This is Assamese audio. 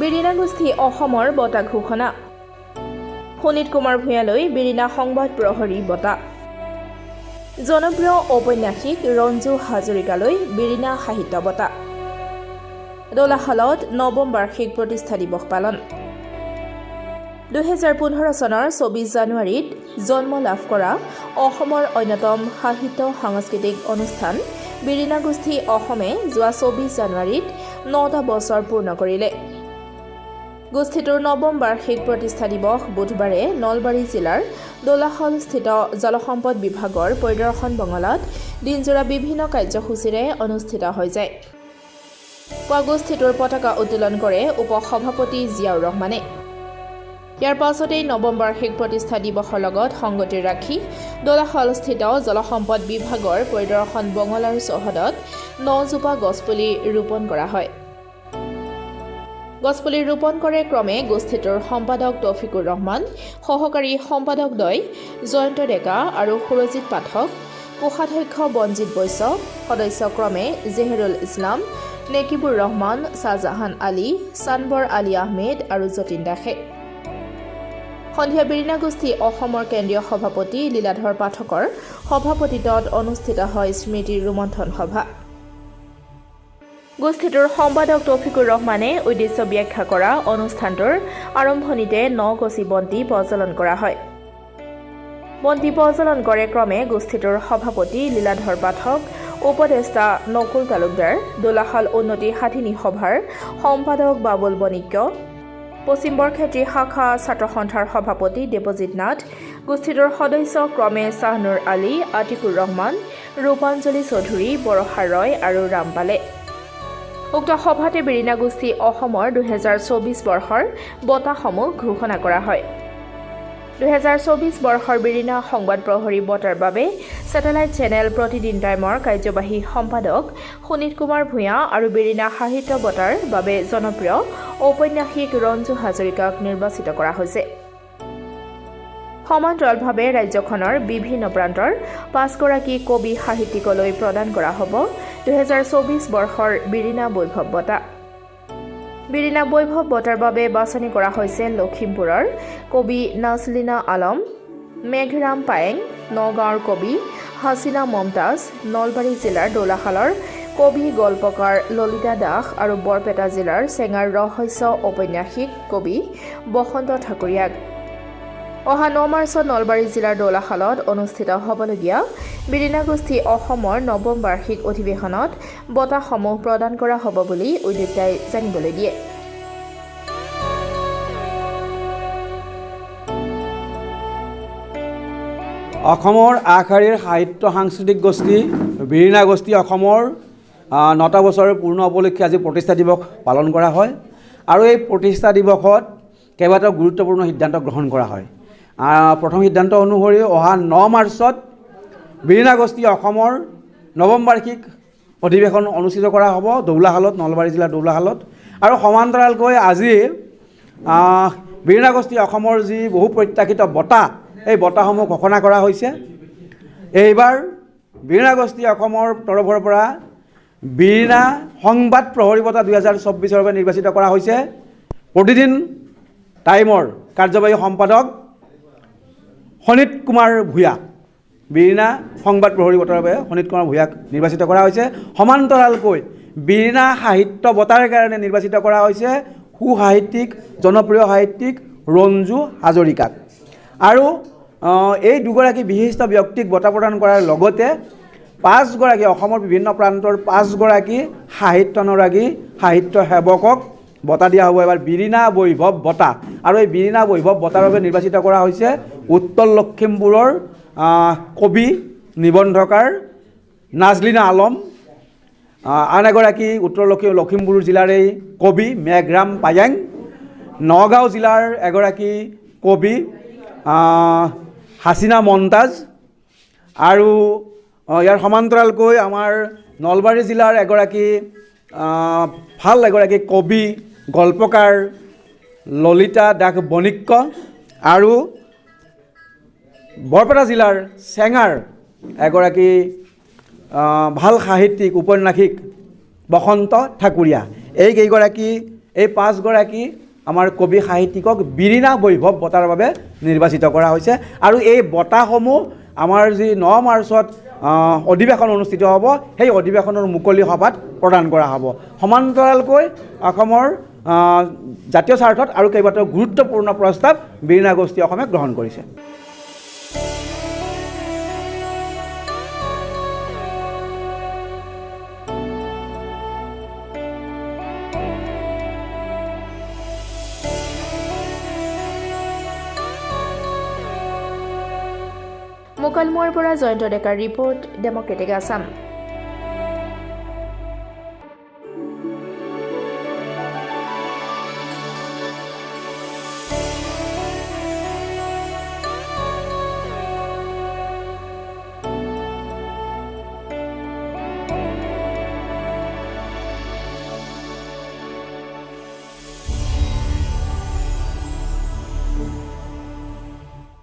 বিৰিণা গোষ্ঠী অসমৰ বঁটা ঘোষণা। সুনীত কুমাৰ ভূঞালৈ বিৰিণা সংবাদ প্ৰহৰী বঁটা। জনপ্ৰিয় ঔপন্যাসিক ৰঞ্জু হাজৰিকালৈ বিৰিণা সাহিত্য বঁটা। দোলাশালত নৱম বাৰ্ষিক প্ৰতিষ্ঠা দিৱস পালন। 2015 চনৰ 24 জানুৱাৰীত জন্ম লাভ কৰা অসমৰ অন্যতম সাহিত্য সাংস্কৃতিক অনুষ্ঠান বিৰিণা গোষ্ঠী অসমে যোৱা 24 জানুৱাৰীত 9টা বছৰ পূৰ্ণ কৰিলে। গোষ্ঠীটোৰ নৱম বাৰ্ষিক প্ৰতিষ্ঠা দিৱস বুধবাৰে নলবাৰী জিলাৰ দোলাশালস্থিত জলসম্পদ বিভাগৰ পৰিদৰ্শন বঙলাত দিনজোৰা বিভিন্ন কাৰ্যসূচীৰে অনুষ্ঠিত হৈ যায়। পুৱা গোষ্ঠীটোৰ পতাকা উত্তোলন কৰে উপ সভাপতি জিয়াউৰ ৰহমানে। ইয়াৰ পাছতেই নৱম বাৰ্ষিক প্ৰতিষ্ঠা দিৱসৰ লগত সংগতি ৰাখি দোলাশালস্থিত জলসম্পদ বিভাগৰ পৰিদৰ্শন বঙলাৰ চৌহদত 9 জোপা গছপুলি ৰোপণ কৰা হয়। গছপুলি ৰোপণ কৰে ক্ৰমে গোষ্ঠীটোৰ সম্পাদক তৌফিকুৰ ৰহমান, সহকাৰী সম্পাদকদ্বয় জয়ন্ত ডেকা আৰু সুৰজিৎ পাঠক, কোষাধ্যক্ষ বঞ্জিত বৈশ্য, সদস্য ক্ৰমে জেহেৰুল ইছলাম, নেকিবুৰ ৰহমান, শ্বাহজাহান আলী, চানবৰ আলী আহমেদ আৰু যতীন দাসে। সন্ধিয়া বিৰিণা গোষ্ঠী অসমৰ কেন্দ্ৰীয় সভাপতি লীলাধৰ পাঠকৰ সভাপতিত্বত অনুষ্ঠিত হয় স্মৃতি ৰোমন্থন সভা। গোষ্ঠীটোৰ সম্পাদক তৌফিকুৰ ৰহমানে উদ্দেশ্য ব্যাখ্যা কৰা অনুষ্ঠানটোৰ আৰম্ভণিতে 9 গছি বন্তি প্ৰজ্বলন কৰা হয়। বন্তি প্ৰজ্বলন কৰে ক্ৰমে গোষ্ঠীটোৰ সভাপতি লীলাধৰ পাঠক, উপদেষ্টা নকুল তালুকদাৰ, দোলাশাল উন্নতি সাধিনী সভাৰ সম্পাদক বাবুল বণিক্য, পশ্চিম বৰক্ষেত্ৰী শাখা ছাত্ৰ সন্থাৰ সভাপতি দেৱজিৎ নাথ, গোষ্ঠীটোৰ সদস্য ক্ৰমে শ্বাহনুৰ আলী, আতিকুৰ ৰহমান, ৰূপাঞ্জলি চৌধুৰী, বৰষা ৰয় আৰু ৰামপালে। উক্ত সভাতে বিৰিণা গোষ্ঠী অসমৰ 2024 বৰ্ষৰ বঁটাসমূহ ঘোষণা কৰা হয়। 2024 বৰ্ষৰ বিৰিণা সংবাদ প্ৰহৰী বঁটাৰ বাবে ছেটেলাইট চেনেল প্ৰতিদিন টাইমৰ কাৰ্যবাহী সম্পাদক সুনীত কুমাৰ ভূঞা আৰু বিৰিণা সাহিত্য বঁটাৰ বাবে জনপ্ৰিয় ঔপন্যাসিক ৰঞ্জু হাজৰিকাক নিৰ্বাচিত কৰা হৈছে। সমান্তৰালভাৱে ৰাজ্যখনৰ বিভিন্ন প্ৰান্তৰ 5 গৰাকী কবি সাহিত্যিকলৈ প্ৰদান কৰা হ'ব 2024 বৰ্ষৰ বিৰিণা বৈভৱ বঁটা। বিৰিণা বৈভৱ বঁটাৰ বাবে বাছনি কৰা হৈছে লখিমপুৰৰ কবি নাজলিনা আলম, মেঘৰাম পায়েং, নগাঁৱৰ কবি হাছিনা মমতাজ, নলবাৰী জিলাৰ দোলাশালৰ কবি গল্পকাৰ ললিতা দাস আৰু বৰপেটা জিলাৰ চেঙাৰ ৰহস্য ঔপন্যাসিক কবি বসন্ত ঠাকুৰীয়াক। অহা 9 মাৰ্চত নলবাৰী জিলাৰ দোলাশালত অনুষ্ঠিত হ'বলগীয়া বিৰিণা গোষ্ঠী অসমৰ নৱম বাৰ্ষিক অধিৱেশনত বঁটাসমূহ প্ৰদান কৰা হ'ব বুলি উদ্যোক্তাই জানিবলৈ দিয়ে। অসমৰ আগশাৰীৰ সাহিত্য সাংস্কৃতিক গোষ্ঠী বিৰিণা গোষ্ঠী অসমৰ 9টা বছৰ পূৰ্ণ উপলক্ষে আজি প্ৰতিষ্ঠা দিৱস পালন কৰা হয় আৰু এই প্ৰতিষ্ঠা দিৱসত কেইবাটাও গুৰুত্বপূৰ্ণ সিদ্ধান্ত গ্ৰহণ কৰা হয়। প্ৰথম সিদ্ধান্ত অনুসৰি অহা 9 মাৰ্চত বিৰিণা গোষ্ঠী অসমৰ নৱম বাৰ্ষিক অধিৱেশন অনুষ্ঠিত কৰা হ'ব দৌলাশালত, নলবাৰী জিলাৰ দৌলাশালত। আৰু সমান্তৰালকৈ আজি বিৰিণা গোষ্ঠী অসমৰ যি বহু প্ৰত্যাশিত বঁটা, এই বঁটাসমূহ ঘোষণা কৰা হৈছে। এইবাৰ বিৰিণা গোষ্ঠী অসমৰ তৰফৰ পৰা বিৰিণা সংবাদ প্ৰহৰী বঁটা 2024ৰ বাবে নিৰ্বাচিত কৰা হৈছে প্ৰতিদিন টাইমৰ কাৰ্যবাহী সম্পাদক সুনীত কুমাৰ ভূঞা। বিৰিণা সংবাদ প্ৰহৰী বঁটাৰ বাবে সুনীত কুমাৰ ভূঞাক নিৰ্বাচিত কৰা হৈছে। সমান্তৰালকৈ বিৰিণা সাহিত্য বঁটাৰ কাৰণে নিৰ্বাচিত কৰা হৈছে সুসাহিত্যিক, জনপ্ৰিয় সাহিত্যিক ৰঞ্জু হাজৰিকাক। আৰু এই দুগৰাকী বিশিষ্ট ব্যক্তিক বঁটা প্ৰদান কৰাৰ লগতে 5 গৰাকী অসমৰ বিভিন্ন প্ৰান্তৰ 5 গৰাকী সাহিত্যানুৰাগী সাহিত্য সেৱকক বঁটা দিয়া হ'ব এবাৰ বিৰিণা বৈভৱ বঁটা। আৰু এই বিৰিণা বৈভৱ বঁটাৰ বাবে নিৰ্বাচিত কৰা হৈছে উত্তৰ লখিমপুৰৰ কবি নিবন্ধকাৰ নাজলিনা আলম, আন এগৰাকী উত্তৰ লখিমপুৰ জিলাৰে কবি মেঘৰাম পায়েং, নগাঁও জিলাৰ এগৰাকী কবি হাছিনা মমতাজ আৰু ইয়াৰ সমান্তৰালকৈ আমাৰ নলবাৰী জিলাৰ এগৰাকী ভাল এগৰাকী কবি গল্পকাৰ ললিতা দাস বণিক্য আৰু বৰপেটা জিলাৰ চেঙাৰ এগৰাকী ভাল সাহিত্যিক উপন্যাসিক বসন্ত ঠাকুৰীয়া। এই কেইগৰাকী এই 5গৰাকী আমাৰ কবি সাহিত্যিকক বীৰিণা বৈভৱ বঁটাৰ বাবে নিৰ্বাচিত কৰা হৈছে আৰু এই বঁটাসমূহ আমাৰ যি 9 মাৰ্চত অধিৱেশন অনুষ্ঠিত হ'ব সেই অধিৱেশনৰ মুকলি সভাত প্ৰদান কৰা হ'ব। সমান্তৰালকৈ অসমৰ জাতীয় স্বাৰ্থত আৰু কেইবাটাও গুৰুত্বপূৰ্ণ প্ৰস্তাৱ বীৰিণা গোষ্ঠী অসমে গ্ৰহণ কৰিছে। মুকালমুৱাৰ পৰা জয়ন্ত ডেকাৰ ৰিপৰ্ট, ডেমক্ৰেটিক আছাম।